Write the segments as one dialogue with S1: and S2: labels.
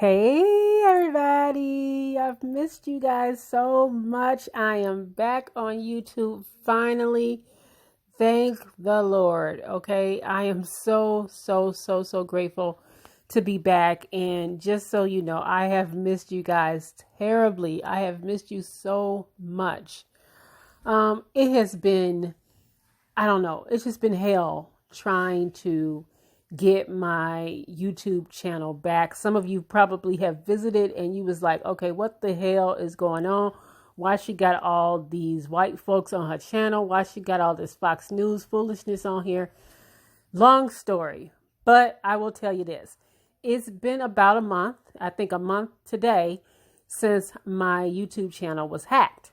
S1: Hey everybody, I've missed you guys so much. I am back on YouTube finally. Thank the Lord. Okay, I am so grateful to be back. And just so you know, I have missed you guys terribly. I have missed you so much. It has been, I don't know, it's just been hell trying to get my YouTube channel back. Some of you probably have visited and you was like, okay, what the hell is going on? Why she got all these white folks on her channel? Why she got all this Fox News foolishness on here? Long story, but I will tell you this. It's been about a month, I think a month today, since my YouTube channel was hacked.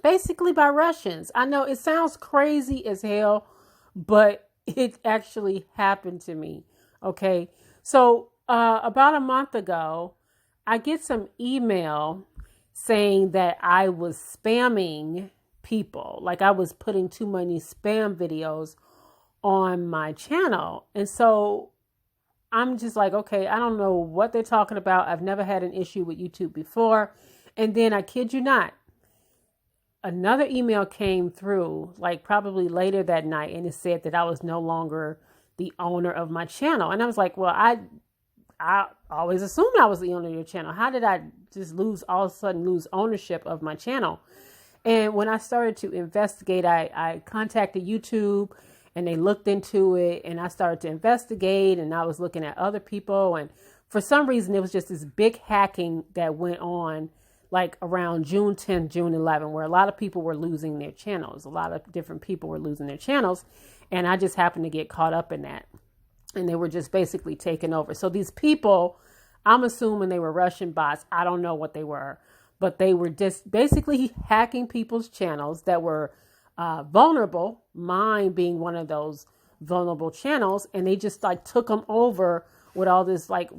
S1: Basically by Russians. I know it sounds crazy as hell, but it actually happened to me. Okay. So, about a month ago, I get some email saying that I was spamming people. Like I was putting too many spam videos on my channel. And so I'm just like, okay, I don't know what they're talking about. I've never had an issue with YouTube before. And then I kid you not, another email came through like probably later that night, and it said that I was no longer the owner of my channel. And I was like, well, I always assumed I was the owner of your channel. How did I just all of a sudden lose ownership of my channel? And when I started to investigate, I contacted YouTube and they looked into it, and I started to investigate, and I was looking at other people. And for some reason, it was just this big hacking that went on like around June 10th, June 11th, where a lot of people were losing their channels. A lot of different people were losing their channels. And I just happened to get caught up in that. And they were just basically taking over. So these people, I'm assuming they were Russian bots. I don't know what they were, but they were just basically hacking people's channels that were vulnerable, mine being one of those vulnerable channels. And they just like took them over with all this like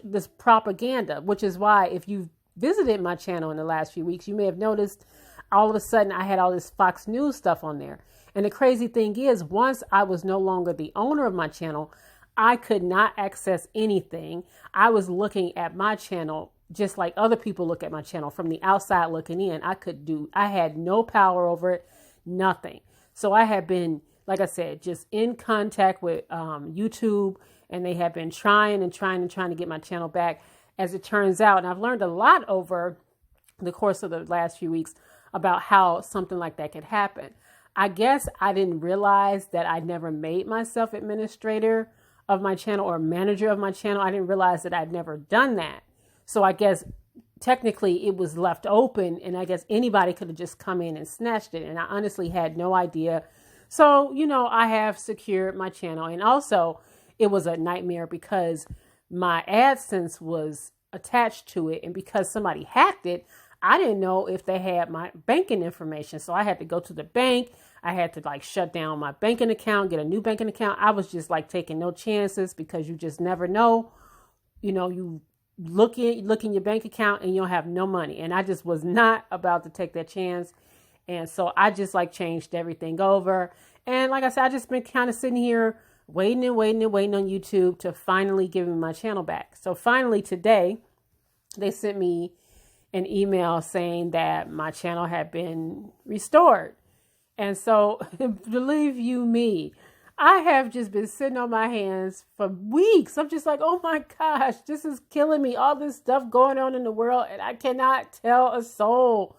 S1: this propaganda, which is why if you've visited my channel in the last few weeks, you may have noticed all of a sudden I had all this Fox News stuff on there. And the crazy thing is, once I was no longer the owner of my channel, I could not access anything. I was looking at my channel just like other people look at my channel from the outside looking in. I had no power over it, nothing. So I had been, like I said, just in contact with YouTube, and they have been trying to get my channel back. As it turns out, and I've learned a lot over the course of the last few weeks about how something like that could happen. I guess I didn't realize that I never made myself administrator of my channel or manager of my channel. I didn't realize that I'd never done that. So I guess technically it was left open, and I guess anybody could have just come in and snatched it. And I honestly had no idea. So, I have secured my channel. And also it was a nightmare because my AdSense was attached to it. And because somebody hacked it, I didn't know if they had my banking information. So I had to go to the bank. I had to like shut down my banking account, get a new banking account. I was just like taking no chances because you just never know. You look in your bank account and you'll have no money. And I just was not about to take that chance. And so I just like changed everything over. And like I said, I just been kind of sitting here waiting on YouTube to finally give me my channel back. So finally today, they sent me an email saying that my channel had been restored. And so believe you me, I have just been sitting on my hands for weeks. I'm just like, oh my gosh, this is killing me. All this stuff going on in the world, and I cannot tell a soul.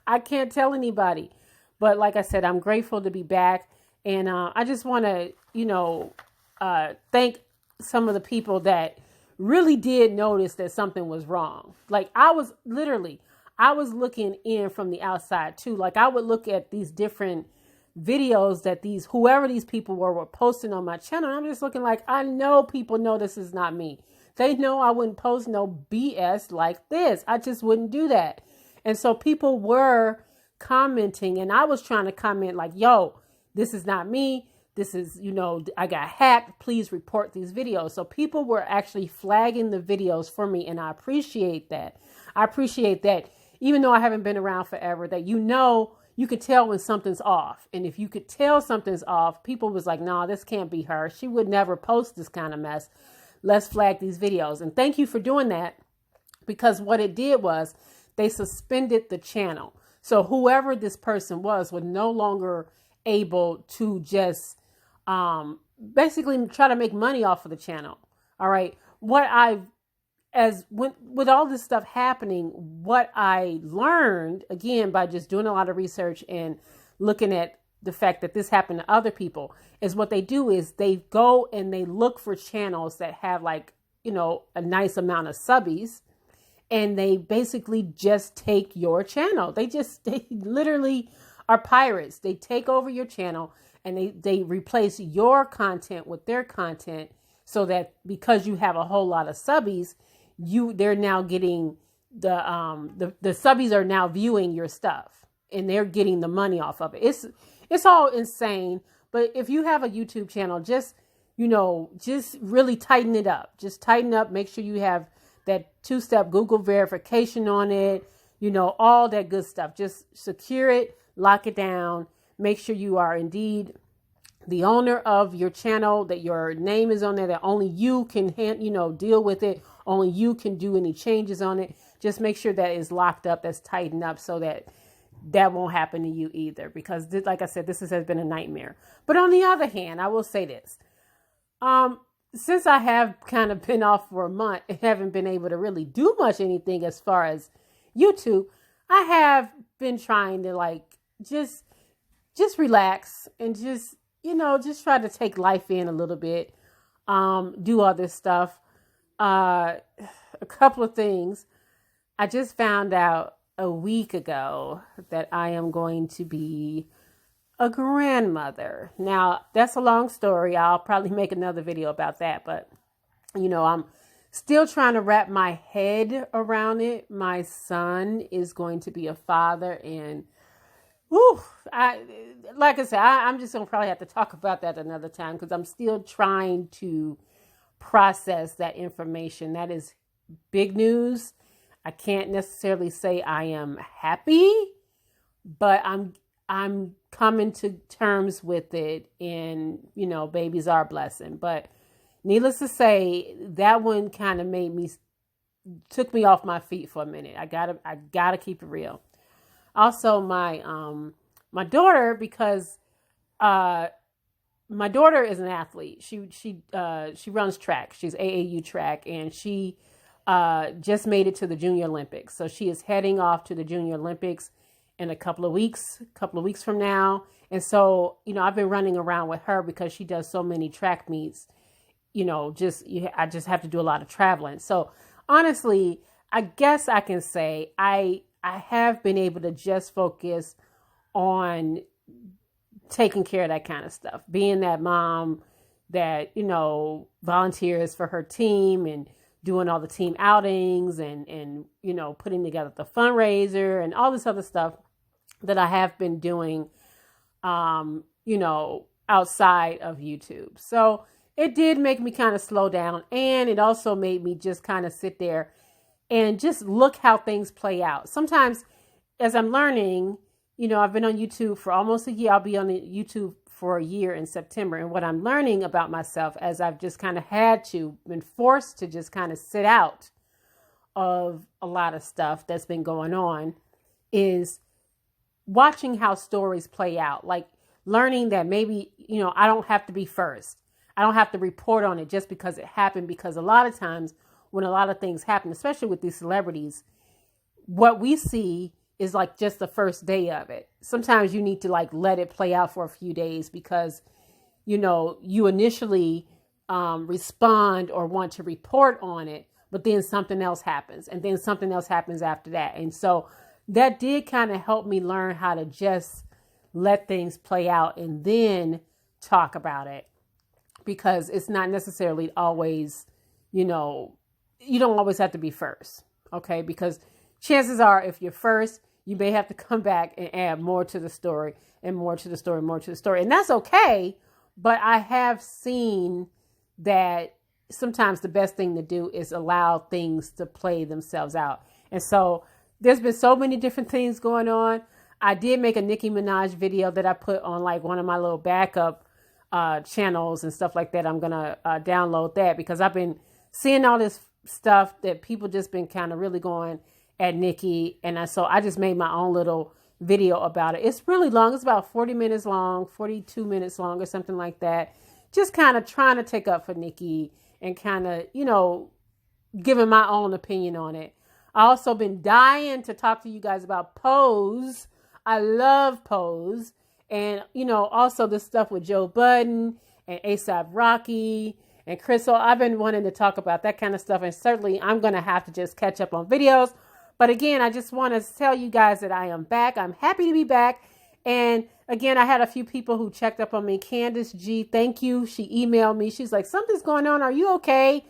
S1: I can't tell anybody. But like I said, I'm grateful to be back. And I just want to, thank some of the people that really did notice that something was wrong. Like I was looking in from the outside too. Like I would look at these different videos that whoever these people were posting on my channel. And I'm just looking like, I know people know this is not me. They know I wouldn't post no BS like this. I just wouldn't do that. And so people were commenting, and I was trying to comment like, yo, this is not me. This is, I got hacked. Please report these videos. So people were actually flagging the videos for me. And I appreciate that. Even though I haven't been around forever, that, you could tell when something's off. And if you could tell something's off, people was like, nah, this can't be her. She would never post this kind of mess. Let's flag these videos. And thank you for doing that. because what it did was they suspended the channel. So whoever this person was no longer able to just basically try to make money off of the channel. All right. With all this stuff happening, what I learned, again, by just doing a lot of research and looking at the fact that this happened to other people, is what they do is they go and they look for channels that have like, a nice amount of subbies, and they basically just take your channel. They literally are pirates. They take over your channel and they replace your content with their content, so that because you have a whole lot of subbies, they're now getting the subbies are now viewing your stuff, and they're getting the money off of it. It's all insane. But if you have a YouTube channel, just really tighten it up. Just tighten up. Make sure you have that 2-step Google verification on it, all that good stuff. Just secure it, lock it down. Make sure you are indeed the owner of your channel, that your name is on there, that only you can deal with it. Only you can do any changes on it. Just make sure that is locked up, that's tightened up, so that won't happen to you either. Because like I said, this has been a nightmare. But on the other hand, I will say this. Since I have kind of been off for a month and haven't been able to really do much anything as far as YouTube, I have been trying to just relax and just try to take life in a little bit, do other stuff. A couple of things. I just found out a week ago that I am going to be a grandmother. Now, that's a long story. I'll probably make another video about that, but I'm still trying to wrap my head around it. My son is going to be a father, and like I said, I'm just going to probably have to talk about that another time, because I'm still trying to process that information. That is big news. I can't necessarily say I am happy, but I'm coming to terms with it, and babies are a blessing. But needless to say, that one kind of took me off my feet for a minute. I gotta keep it real. Also, my daughter, because my daughter is an athlete. She runs track. She's AAU track, and she just made it to the Junior Olympics. So she is heading off to the Junior Olympics in a couple of weeks from now. And so, I've been running around with her because she does so many track meets. I just have to do a lot of traveling. So honestly, I guess I can say I have been able to just focus on taking care of that kind of stuff, being that mom that, volunteers for her team and doing all the team outings and putting together the fundraiser and all this other stuff that I have been doing, outside of YouTube. So it did make me kind of slow down, and it also made me just kind of sit there and just look how things play out. Sometimes as I'm learning, I've been on YouTube for almost a year. I'll be on YouTube for a year in September. And what I'm learning about myself, as I've just kind of been forced to just kind of sit out of a lot of stuff that's been going on, is watching how stories play out. Like learning that maybe, I don't have to be first. I don't have to report on it just because it happened, because a lot of times when a lot of things happen, especially with these celebrities, what we see is like just the first day of it. Sometimes you need to let it play out for a few days, because, you initially respond or want to report on it, but then something else happens, and then something else happens after that. And so that did kind of help me learn how to just let things play out and then talk about it, because it's not necessarily always, you don't always have to be first. Okay. Because chances are, if you're first, you may have to come back and add more to the story and more to the story, more to the story. And that's okay. But I have seen that sometimes the best thing to do is allow things to play themselves out. And so there's been so many different things going on. I did make a Nicki Minaj video that I put on one of my little backup channels and stuff like that. I'm going to download that, because I've been seeing all this stuff that people just been kind of really going at Nikki. And so I just made my own little video about it. It's really long. It's about 40 minutes long, 42 minutes long or something like that. Just kind of trying to take up for Nikki and kind of, giving my own opinion on it. I also been dying to talk to you guys about Pose. I love Pose. And, also the stuff with Joe Budden and A$AP Rocky and Crystal. I've been wanting to talk about that kind of stuff. And certainly I'm going to have to just catch up on videos. But again, I just want to tell you guys that I am back. I'm happy to be back. And again, I had a few people who checked up on me. Candace G, thank you. She emailed me. She's like, something's going on. Are you okay?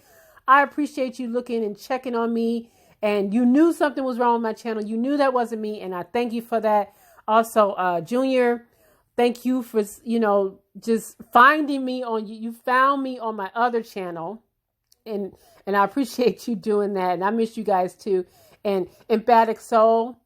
S1: I appreciate you looking and checking on me. And you knew something was wrong with my channel. You knew that wasn't me. And I thank you for that. Also, Junior, thank you for, just finding me on, you found me on my other channel. And I appreciate you doing that. And I miss you guys too. And Emphatic Soul,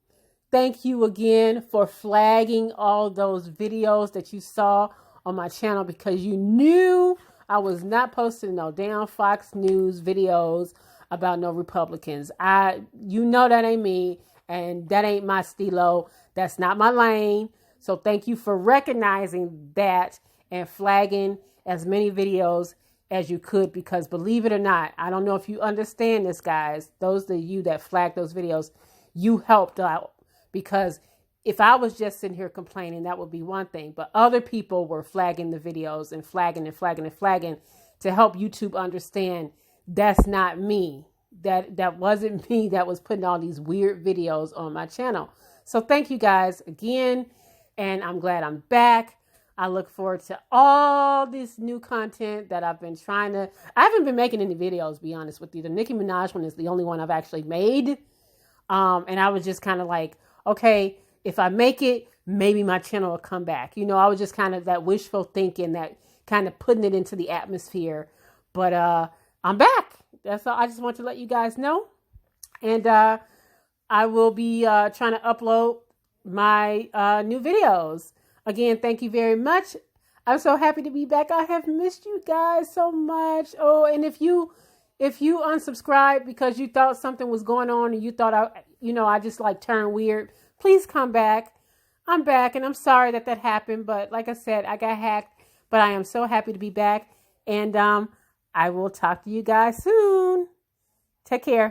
S1: thank you again for flagging all those videos that you saw on my channel because you knew I was not posting no damn Fox News videos about no Republicans. You know that ain't me and that ain't my stilo. That's not my lane. So thank you for recognizing that and flagging as many videos as you could, because believe it or not, I don't know if you understand this, guys. Those of you that flagged those videos, you helped out, because if I was just sitting here complaining, that would be one thing. But other people were flagging the videos and flagging and flagging and flagging to help YouTube understand that's not me. That wasn't me that was putting all these weird videos on my channel. So thank you guys again. And I'm glad I'm back. I look forward to all this new content that I've been trying to... I haven't been making any videos, to be honest with you. The Nicki Minaj one is the only one I've actually made. And I was just kind of like, okay, if I make it, maybe my channel will come back. I was just kind of that wishful thinking, that kind of putting it into the atmosphere. But I'm back. That's all. I just want to let you guys know. And I will be trying to upload my new videos. Again, thank you very much. I'm so happy to be back. I have missed you guys so much. Oh, and if you unsubscribed because you thought something was going on and you thought I just like turned weird, please come back. I'm back, and I'm sorry that happened. But like I said, I got hacked. But I am so happy to be back. And I will talk to you guys soon. Take care.